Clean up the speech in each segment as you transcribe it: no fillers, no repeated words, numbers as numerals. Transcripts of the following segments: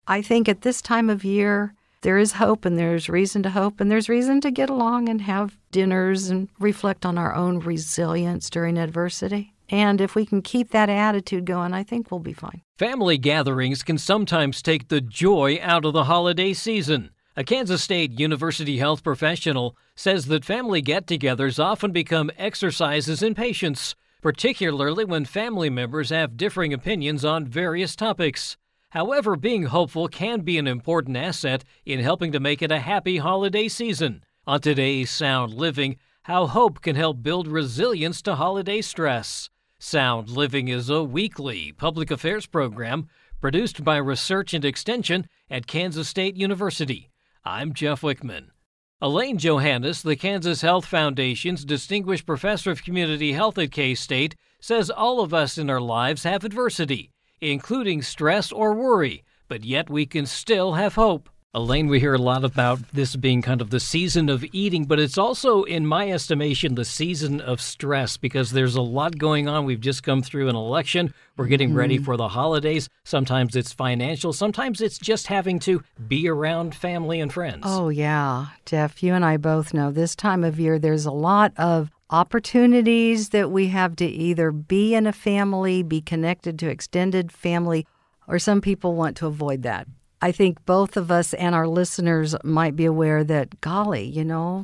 I think at this time of year, there is hope and there's reason to hope and there's reason to get along and have dinners and reflect on our own resilience during adversity. And if we can keep that attitude going, I think we'll be fine. Family gatherings can sometimes take the joy out of the holiday season. A Kansas State University health professional says that family get-togethers often become exercises in patience, particularly when family members have differing opinions on various topics. However, being hopeful can be an important asset in helping to make it a happy holiday season. On today's Sound Living, how hope can help build resilience to holiday stress. Sound Living is a weekly public affairs program produced by Research and Extension at Kansas State University. I'm Jeff Wichman. Elaine Johannes, the Kansas Health Foundation's Distinguished Professor of Community Health at K-State, says all of us in our lives have adversity, including stress or worry, but yet we can still have hope. Elaine, we hear a lot about this being kind of the season of eating, but it's also, in my estimation, the season of stress because there's a lot going on. We've just come through an election. We're getting ready for the holidays. Sometimes it's financial. Sometimes it's just having to be around family and friends. Oh, yeah. Jeff, you and I both know this time of year there's a lot of opportunities that we have to either be in a family, be connected to extended family, or some people want to avoid that. I think both of us and our listeners might be aware that, golly,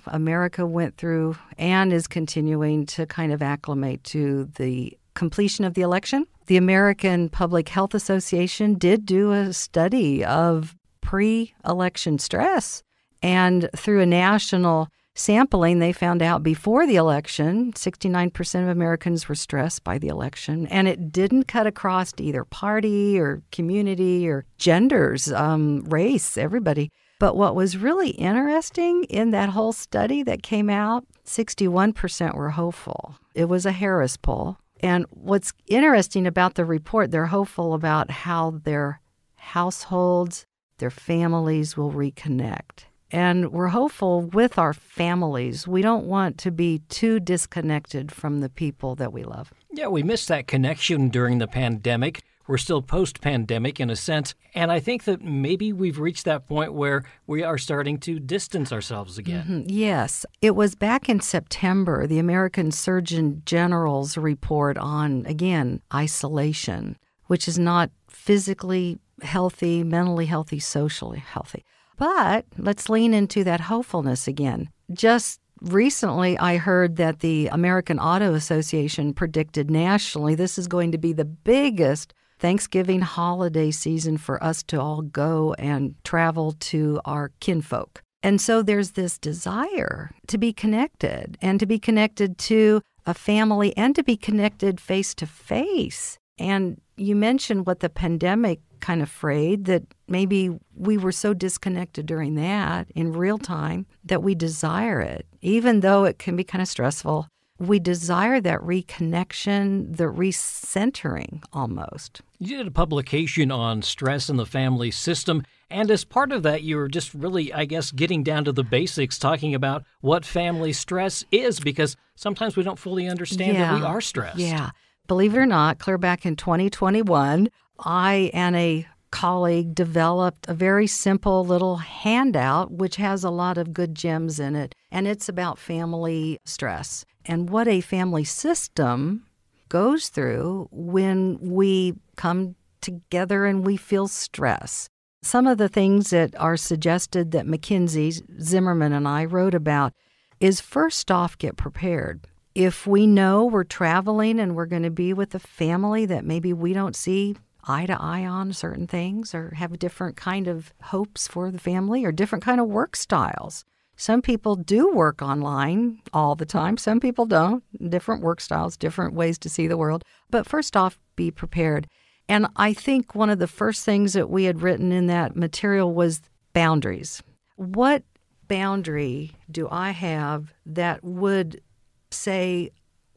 America went through and is continuing to kind of acclimate to the completion of the election. The American Public Health Association did do a study of pre-election stress, and through a national sampling, they found out before the election, 69% of Americans were stressed by the election, and it didn't cut across to either party or community or genders, race, everybody. But what was really interesting in that whole study that came out, 61% were hopeful. It was a Harris poll. And what's interesting about the report, they're hopeful about how their households, their families will reconnect. And we're hopeful with our families. We don't want to be too disconnected from the people that we love. Yeah, we missed that connection during the pandemic. We're still post-pandemic in a sense. And I think that maybe we've reached that point where we are starting to distance ourselves again. Mm-hmm. Yes. It was back in September, the American Surgeon General's report on, again, isolation, which is not physically healthy, mentally healthy, socially healthy. But let's lean into that hopefulness again. Just recently, I heard that the American Auto Association predicted nationally this is going to be the biggest Thanksgiving holiday season for us to all go and travel to our kinfolk. And so there's this desire to be connected and to be connected to a family and to be connected face to face. And you mentioned what the pandemic kind of frayed, that maybe we were so disconnected during that in real time that we desire it. Even though it can be kind of stressful, we desire that reconnection, the recentering almost. You did a publication on stress in the family system, and as part of that, you were just really, I guess, getting down to the basics, talking about what family stress is, because sometimes we don't fully understand that we are stressed. Yeah. Believe it or not, clear back in 2021, I and a colleague developed a very simple little handout which has a lot of good gems in it, and it's about family stress and what a family system goes through when we come together and we feel stress. Some of the things that are suggested that McKinsey, Zimmerman, and I wrote about is first off, get prepared. If we know we're traveling and we're going to be with a family that maybe we don't see eye to eye on certain things or have different kind of hopes for the family or different kind of work styles. Some people do work online all the time. Some people don't. Different work styles, different ways to see the world. But first off, be prepared. And I think one of the first things that we had written in that material was boundaries. What boundary do I have that would say,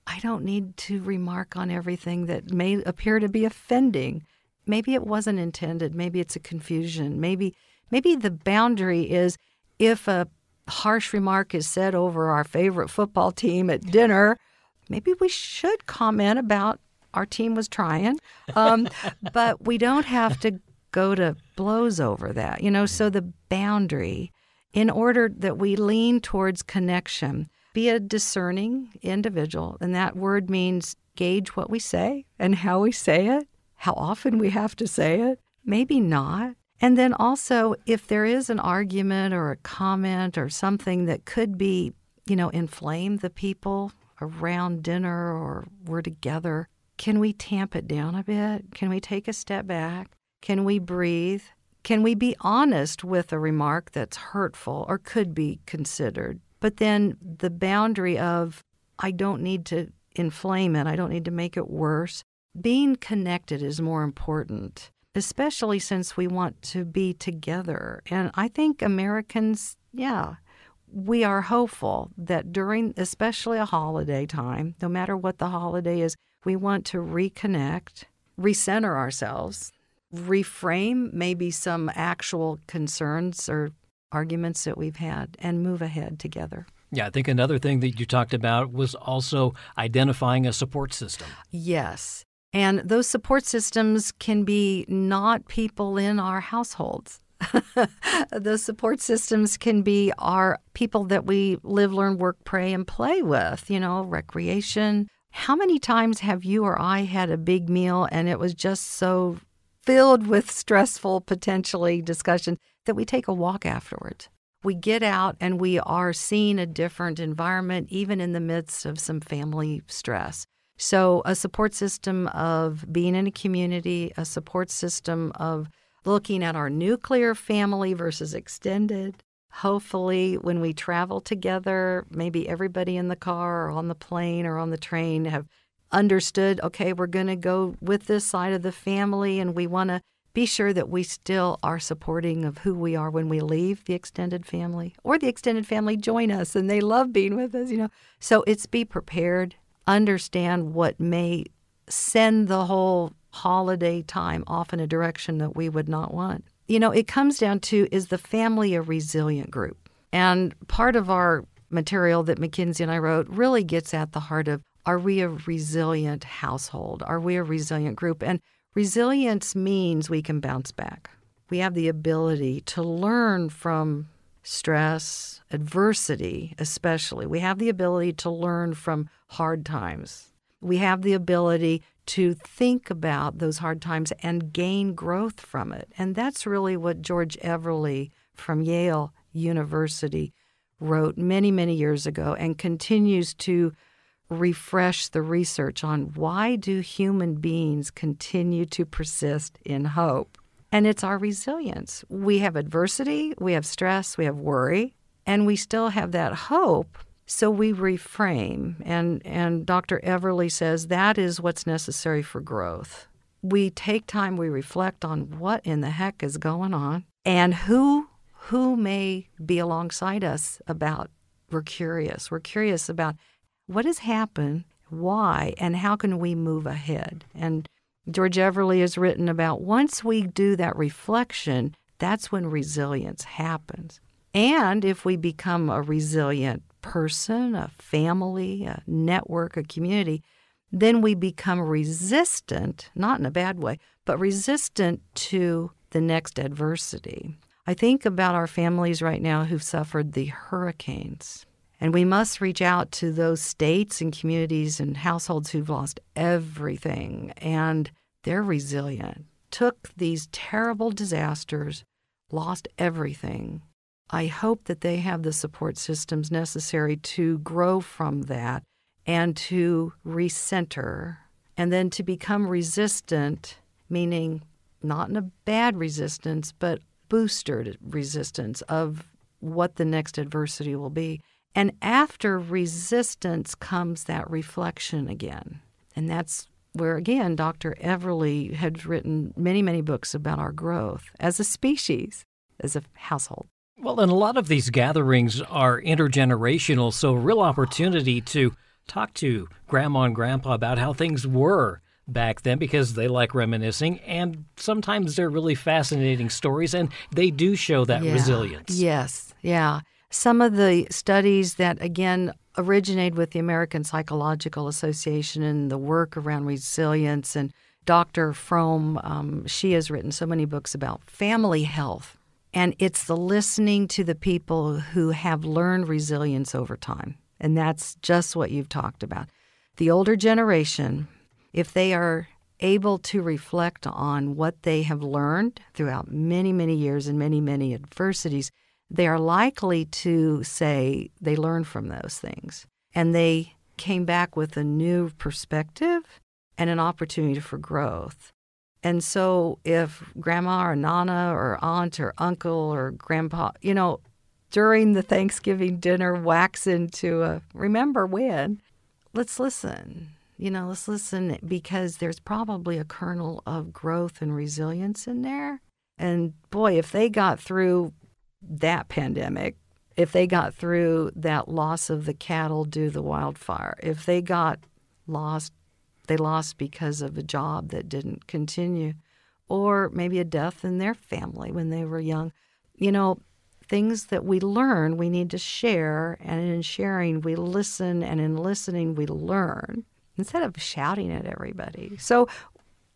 I don't need to remark on everything that may appear to be offending? Maybe it wasn't intended. Maybe it's a confusion. Maybe the boundary is if a harsh remark is said over our favorite football team at dinner, maybe we should comment about our team was trying. But we don't have to go to blows over that. So the boundary, in order that we lean towards connection, be a discerning individual. And that word means gauge what we say and how we say it, how often we have to say it, maybe not. And then also, if there is an argument or a comment or something that could be, inflame the people around dinner or we're together, can we tamp it down a bit? Can we take a step back? Can we breathe? Can we be honest with a remark that's hurtful or could be considered? But then the boundary of, I don't need to inflame it. I don't need to make it worse. Being connected is more important, especially since we want to be together. And I think Americans, we are hopeful that during especially a holiday time, no matter what the holiday is, we want to reconnect, recenter ourselves, reframe maybe some actual concerns or arguments that we've had, and move ahead together. Yeah, I think another thing that you talked about was also identifying a support system. Yes. And those support systems can be not people in our households. Those support systems can be our people that we live, learn, work, pray, and play with, recreation. How many times have you or I had a big meal and it was just so filled with stressful, potentially, discussion that we take a walk afterwards? We get out and we are seeing a different environment, even in the midst of some family stress. So a support system of being in a community, a support system of looking at our nuclear family versus extended. Hopefully, when we travel together, maybe everybody in the car or on the plane or on the train have understood, okay, we're going to go with this side of the family, and we want to be sure that we still are supporting of who we are when we leave the extended family, or the extended family join us and they love being with us, So it's be prepared, understand what may send the whole holiday time off in a direction that we would not want. It comes down to, is the family a resilient group? And part of our material that McKinsey and I wrote really gets at the heart of, are we a resilient household? Are we a resilient group? And resilience means we can bounce back. We have the ability to learn from stress, adversity especially. We have the ability to learn from hard times. We have the ability to think about those hard times and gain growth from it. And that's really what George Everly from Yale University wrote many, many years ago, and continues to refresh the research on why do human beings continue to persist in hope. And it's our resilience. We have adversity, we have stress, we have worry, and we still have that hope. So we reframe, and Dr. Everly says that is what's necessary for growth. We take time, we reflect on what in the heck is going on, and who may be alongside us about. We're curious about what has happened, why, and how can we move ahead. And George Everly has written about once we do that reflection, that's when resilience happens. And if we become a resilient person, a family, a network, a community, then we become resistant, not in a bad way, but resistant to the next adversity. I think about our families right now who've suffered the hurricanes. And we must reach out to those states and communities and households who've lost everything. And they're resilient, took these terrible disasters, lost everything. I hope that they have the support systems necessary to grow from that and to recenter, and then to become resistant, meaning not in a bad resistance, but boosted resistance of what the next adversity will be. And after resistance comes that reflection again. And that's where, again, Dr. Everly had written many, many books about our growth as a species, as a household. Well, and a lot of these gatherings are intergenerational, so a real opportunity to talk to Grandma and Grandpa about how things were back then, because they like reminiscing, and sometimes they're really fascinating stories, and they do show that resilience. Yes, yeah. Some of the studies that, again, originated with the American Psychological Association and the work around resilience and Dr. Fromm, she has written so many books about family health. And it's the listening to the people who have learned resilience over time. And that's just what you've talked about. The older generation, if they are able to reflect on what they have learned throughout many, many years and many, many adversities, they are likely to say they learned from those things. And they came back with a new perspective and an opportunity for growth. And so if grandma or nana or aunt or uncle or grandpa, during the Thanksgiving dinner wax into a remember when, let's listen. Let's listen because there's probably a kernel of growth and resilience in there. And boy, if they got through that pandemic, if they got through that loss of the cattle due to the wildfire, if they got lost, they lost because of a job that didn't continue, or maybe a death in their family when they were young. Things that we learn, we need to share, and in sharing, we listen, and in listening, we learn, instead of shouting at everybody. So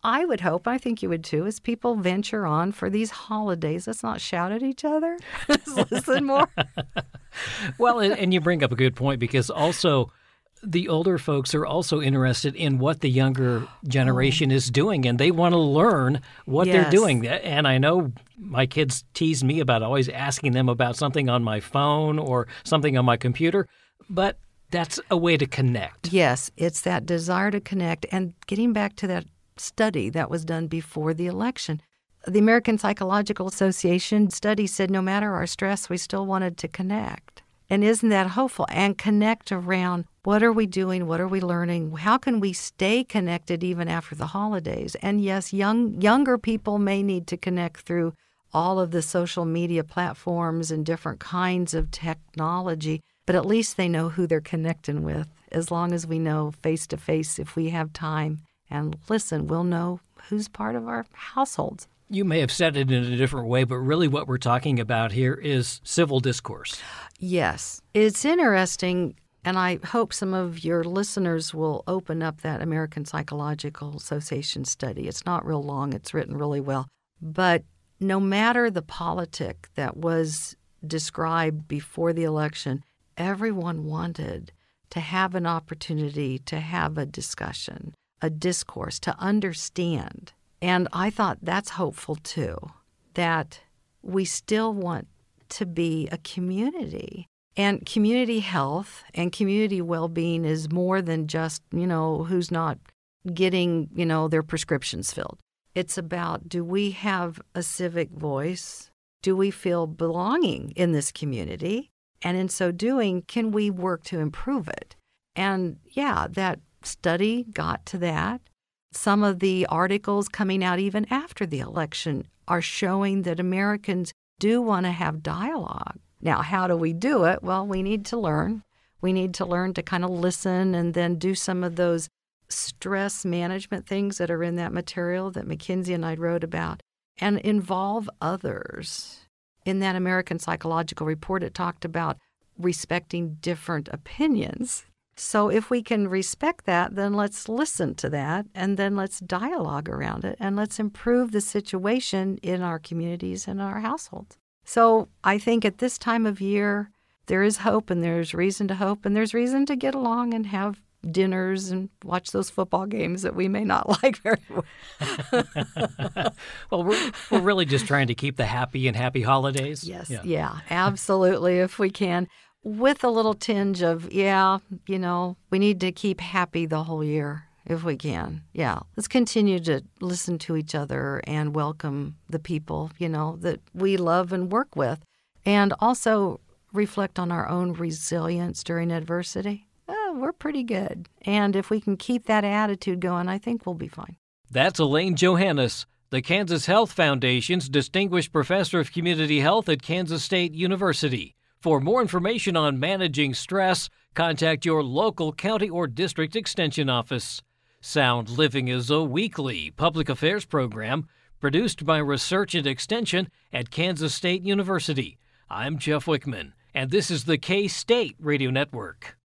I would hope, I think you would too, as people venture on for these holidays, let's not shout at each other. Let's listen more. Well, and you bring up a good point, because also the older folks are also interested in what the younger generation is doing, and they want to learn what they're doing. And I know my kids tease me about always asking them about something on my phone or something on my computer, but that's a way to connect. Yes, it's that desire to connect. And getting back to that study that was done before the election, the American Psychological Association study said no matter our stress, we still wanted to connect. And isn't that hopeful? And connect around what are we doing? What are we learning? How can we stay connected even after the holidays? And yes, younger people may need to connect through all of the social media platforms and different kinds of technology, but at least they know who they're connecting with. As long as we know face-to-face, if we have time and listen, we'll know who's part of our households. You may have said it in a different way, but really what we're talking about here is civil discourse. Yes. It's interesting, and I hope some of your listeners will open up that American Psychological Association study. It's not real long. It's written really well. But no matter the politic that was described before the election, everyone wanted to have an opportunity to have a discussion, a discourse, to understand. And I thought that's hopeful, too, that we still want to be a community. And community health and community well-being is more than just, who's not getting, their prescriptions filled. It's about, do we have a civic voice? Do we feel belonging in this community? And in so doing, can we work to improve it? And yeah, that study got to that. Some of the articles coming out even after the election are showing that Americans do want to have dialogue. Now, how do we do it? Well, we need to learn. We need to learn to kind of listen and then do some of those stress management things that are in that material that McKinsey and I wrote about, and involve others. In that American Psychological Report, it talked about respecting different opinions. So if we can respect that, then let's listen to that, and then let's dialogue around it, and let's improve the situation in our communities and our households. So I think at this time of year, there is hope, and there's reason to hope, and there's reason to get along and have dinners and watch those football games that we may not like very well. Well, we're really just trying to keep the happy holidays. Yes, yeah, absolutely, if we can. With a little tinge of, we need to keep happy the whole year if we can. Yeah, let's continue to listen to each other and welcome the people, that we love and work with. And also reflect on our own resilience during adversity. We're pretty good. And if we can keep that attitude going, I think we'll be fine. That's Elaine Johannes, the Kansas Health Foundation's Distinguished Professor of Community Health at Kansas State University. For more information on managing stress, contact your local county or district extension office. Sound Living is a weekly public affairs program produced by Research and Extension at Kansas State University. I'm Jeff Wichman, and this is the K-State Radio Network.